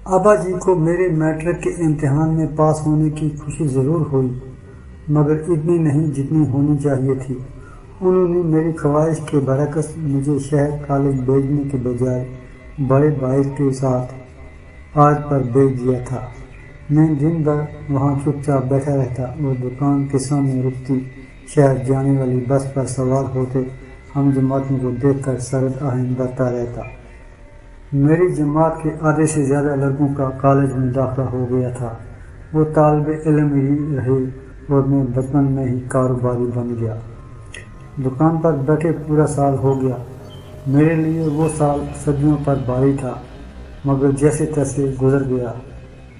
ابا جی کو میرے میٹرک کے امتحان میں پاس ہونے کی خوشی ضرور ہوئی، مگر اتنی نہیں جتنی ہونی چاہیے تھی۔ انہوں نے میری خواہش کے برعکس مجھے شہر کالج بھیجنے کے بجائے بڑے بھائی کے ساتھ آج پر بھیج دیا تھا۔ میں دن بھر وہاں چپ چاپ بیٹھا رہتا اور دکان کے سامنے رکتی شہر جانے والی بس پر سوار ہوتے ہم جماعتوں کو دیکھ کر سرد آہن بھرتا رہتا۔ میری جماعت کے آدھے سے زیادہ لڑکوں کا کالج میں داخلہ ہو گیا تھا۔ وہ طالب علم ہی رہے اور میں بچپن میں ہی کاروباری بن گیا۔ دکان پر بیٹھے پورا سال ہو گیا۔ میرے لیے وہ سال صدیوں پر بھاری تھا، مگر جیسے تیسے گزر گیا۔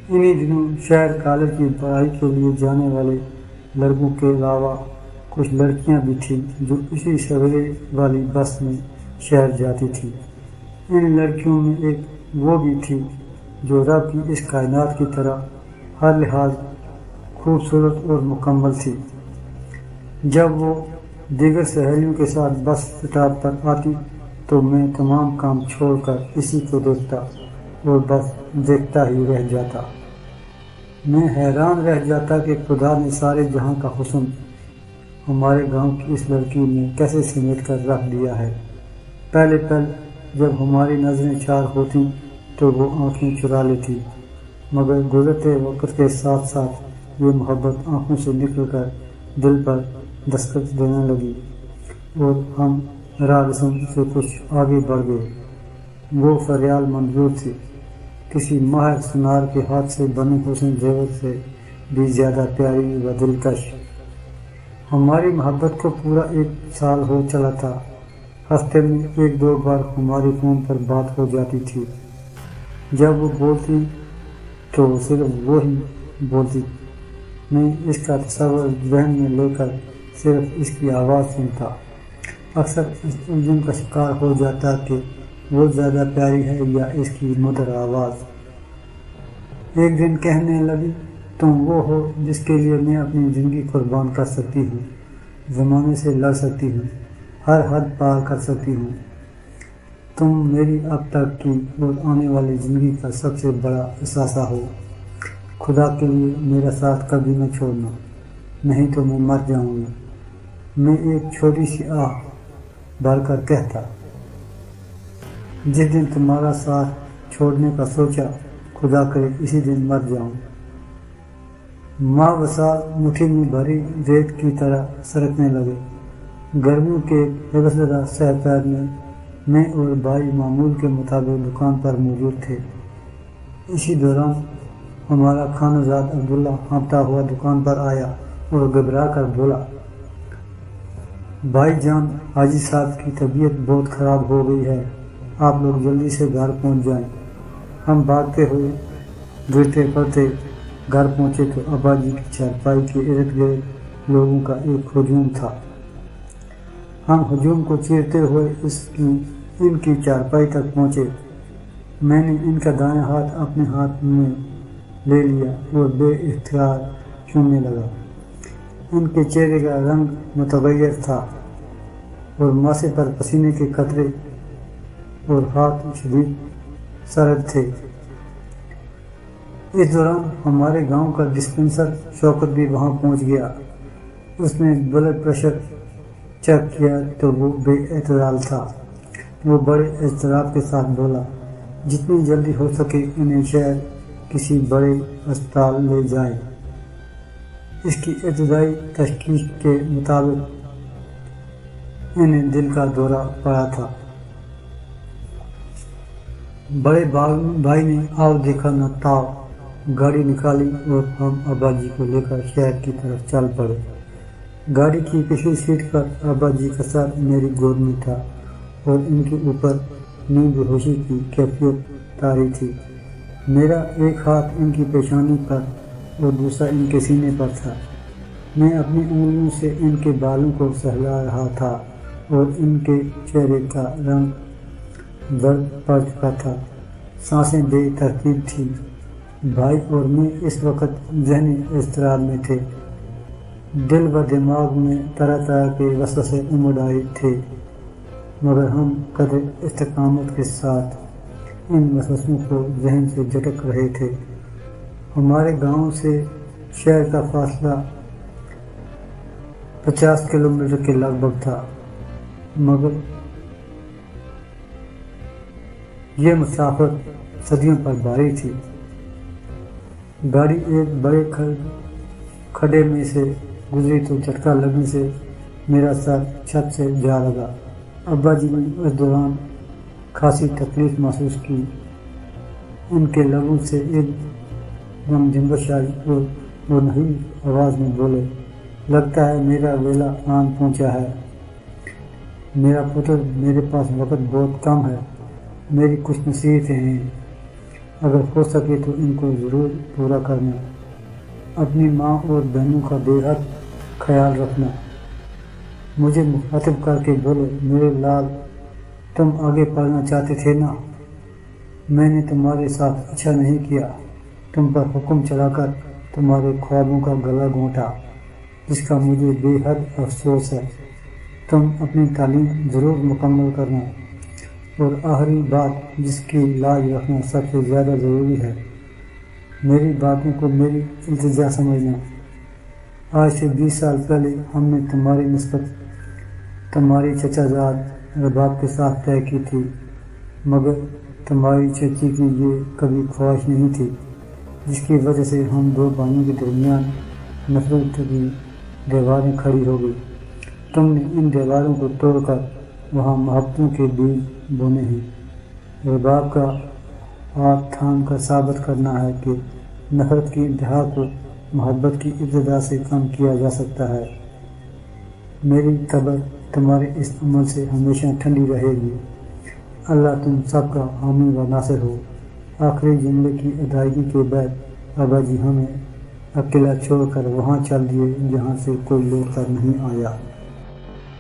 انہی دنوں شہر کالج کی پڑھائی کے لیے جانے والے لڑکوں کے علاوہ کچھ لڑکیاں بھی تھیں جو اسی سویرے والی بس میں شہر جاتی تھیں۔ ان لڑکیوں میں ایک وہ بھی تھی جو رب کی اس کائنات کی طرح ہر لحاظ خوبصورت اور مکمل تھی۔ جب وہ دیگر سہیلیوں کے ساتھ بس سٹاپ پر آتی تو میں تمام کام چھوڑ کر اسی کو دیکھتا اور بس دیکھتا ہی رہ جاتا۔ میں حیران رہ جاتا کہ خدا نے سارے جہاں کا حسن ہمارے گاؤں کی اس لڑکی میں کیسے سمیٹ کر رکھ دیا ہے۔ پہلے جب ہماری نظریں چار ہوتیں تو وہ آنکھیں چرا لیتی، مگر گزرتے وقت کے ساتھ ساتھ یہ محبت آنکھوں سے نکل کر دل پر دستک دینے لگی اور ہم راہ رسم سے کچھ آگے بڑھ گئے۔ وہ فریال منظور تھی، کسی ماہر سنار کے ہاتھ سے بنے حسن زیور سے بھی زیادہ پیاری و دلکش۔ ہماری محبت کو پورا 1 سال ہو چلا تھا۔ ہفتے میں 1-2 بار ہماری فون پر بات ہو جاتی تھی۔ جب وہ بولتی تو صرف وہی بولتی۔ میں اس کا تصور ذہن میں لے کر صرف اس کی آواز سنتا، اکثر اس الجھن کا شکار ہو جاتا کہ وہ زیادہ پیاری ہے یا اس کی مدر آواز۔ ایک دن کہنے لگی، تم وہ ہو جس کے لیے میں اپنی زندگی قربان کر سکتی ہوں، زمانے سے لڑ سکتی ہوں، ہر حد پار کر سکتی ہوں۔ تم میری اب تک کی اور آنے والی زندگی کا سب سے بڑا اثاثہ ہو۔ خدا کے لیے میرا ساتھ کبھی نہ چھوڑنا، نہیں تو میں مر جاؤں گی۔ میں ایک چھوٹی سی آہ بھر کر کہتا، جس دن تمہارا ساتھ چھوڑنے کا سوچا، خدا کرے اسی دن مر جاؤں۔ ماہ و سال مٹھی میں بھری ریت کی طرح سرکنے لگے۔ گرمیوں کے حوص زدہ سہ پیر میں اور بھائی معمول کے مطابق دکان پر موجود تھے۔ اسی دوران ہمارا خانہ زاد عبداللہ ہانپتا ہوا دکان پر آیا اور گھبرا کر بولا، بھائی جان، حاجی صاحب کی طبیعت بہت خراب ہو گئی ہے، آپ لوگ جلدی سے گھر پہنچ جائیں۔ ہم بھاگتے ہوئے گرتے پڑتے گھر پہنچے تو ابا جی کی چارپائی کے ارد گرد لوگوں کا ایک ہجوم تھا۔ ہم ہجوم کو چیرتے ہوئے ان کی چارپائی تک پہنچے۔ میں نے ان کا دایاں ہاتھ اپنے ہاتھ میں لے لیا اور بے اختیار چومنے لگا۔ ان کے چہرے کا رنگ متغیر تھا اور ماسے پر پسینے کے قطرے اور ہاتھ شدید سرد تھے۔ اس دوران ہمارے گاؤں کا ڈسپنسر شوکت بھی وہاں پہنچ گیا۔ اس نے بلڈ پریشر چیک کیا تو وہ بے اعتدال تھا۔ وہ بڑے اضطراب کے ساتھ بولا، جتنی جلدی ہو سکے انہیں شہر کسی بڑے ہسپتال لے جائیں۔ اس کی ابتدائی تشخیص کے مطابق انہیں دل کا دورہ پڑا تھا۔ بڑے بھائی نے آؤ دیکھا نہ تاؤ گاڑی نکالی اور ہم ابا جی کو لے کر شہر کی طرف چل پڑے۔ گاڑی کی پچھلی سیٹ پر ابا جی کا سر میری گود میں تھا اور ان کے اوپر نیند بے ہوشی کی کیفیت طاری تھی۔ میرا ایک ہاتھ ان کی پیشانی پر اور دوسرا ان کے سینے پر تھا۔ میں اپنی انگلیوں سے ان کے بالوں کو سہلا رہا تھا اور ان کے چہرے کا رنگ زرد پڑ چکا تھا، سانسیں بے ترتیب تھیں۔ بھائی اور میں اس وقت ذہنی اضطراب میں تھے۔ دل و دماغ میں طرح طرح کے وسوسے امڈ آئے تھے، مگر ہم قدر استقامت کے ساتھ ان وسوسوں کو ذہن سے جھٹک رہے تھے۔ ہمارے گاؤں سے شہر کا فاصلہ 50 کلومیٹر کے لگ بھگ تھا، مگر یہ مسافت صدیوں پر بھاری تھی۔ گاڑی ایک بڑے کھڈے میں سے گزری تو جھٹکا لگنے سے میرا سر چھت سے جا لگا۔ ابا جی نے اس دوران خاصی تکلیف محسوس کی۔ ان کے لبوں سے ایک دم جنبش آئی اور وہ نہی آواز میں بولے، لگتا ہے میرا ویلا آن پہنچا ہے۔ میرا پتر، میرے پاس وقت بہت کم ہے، میری کچھ نصیحتیں ہیں، اگر ہو سکے تو ان کو ضرور پورا کرنا۔ اپنی ماں اور بہنوں کا بے حد خیال رکھنا۔ مجھے مخاطب کر کے بولے، میرے لال، تم آگے پڑھنا چاہتے تھے نا؟ میں نے تمہارے ساتھ اچھا نہیں کیا، تم پر حکم چلا کر تمہارے خوابوں کا گلا گھونٹا، جس کا مجھے بے حد افسوس ہے۔ تم اپنی تعلیم ضرور مکمل کرنا، اور آخری بات، جس کی لاج رکھنا سب سے زیادہ ضروری ہے، میری باتوں کو میری التجا سمجھنا۔ آج سے 20 سال پہلے ہم نے تمہاری نسبت تمہاری چچا زاد رباب کے ساتھ طے کی تھی، مگر تمہاری چچی کی یہ کبھی خواہش نہیں تھی، جس کی وجہ سے ہم دو بھائیوں کے درمیان نفرت کی دیواریں کھڑی ہو گئی۔ تم نے ان دیواروں کو توڑ کر وہاں محبتوں کے بیج بونے ہیں۔ رباب کا ہاتھ تھام کر ثابت کرنا ہے کہ نفرت کی انتہا کو محبت کی ابتدا سے کم کیا جا سکتا ہے۔ میری قبر تمہارے اس عمل سے ہمیشہ ٹھنڈی رہے گی۔ اللہ تم سب کا حامی و ناصر ہو۔ آخری جملے کی ادائیگی کے بعد ابا جی ہمیں اکیلا چھوڑ کر وہاں چل دیے جہاں سے کوئی لوٹ کر نہیں آیا۔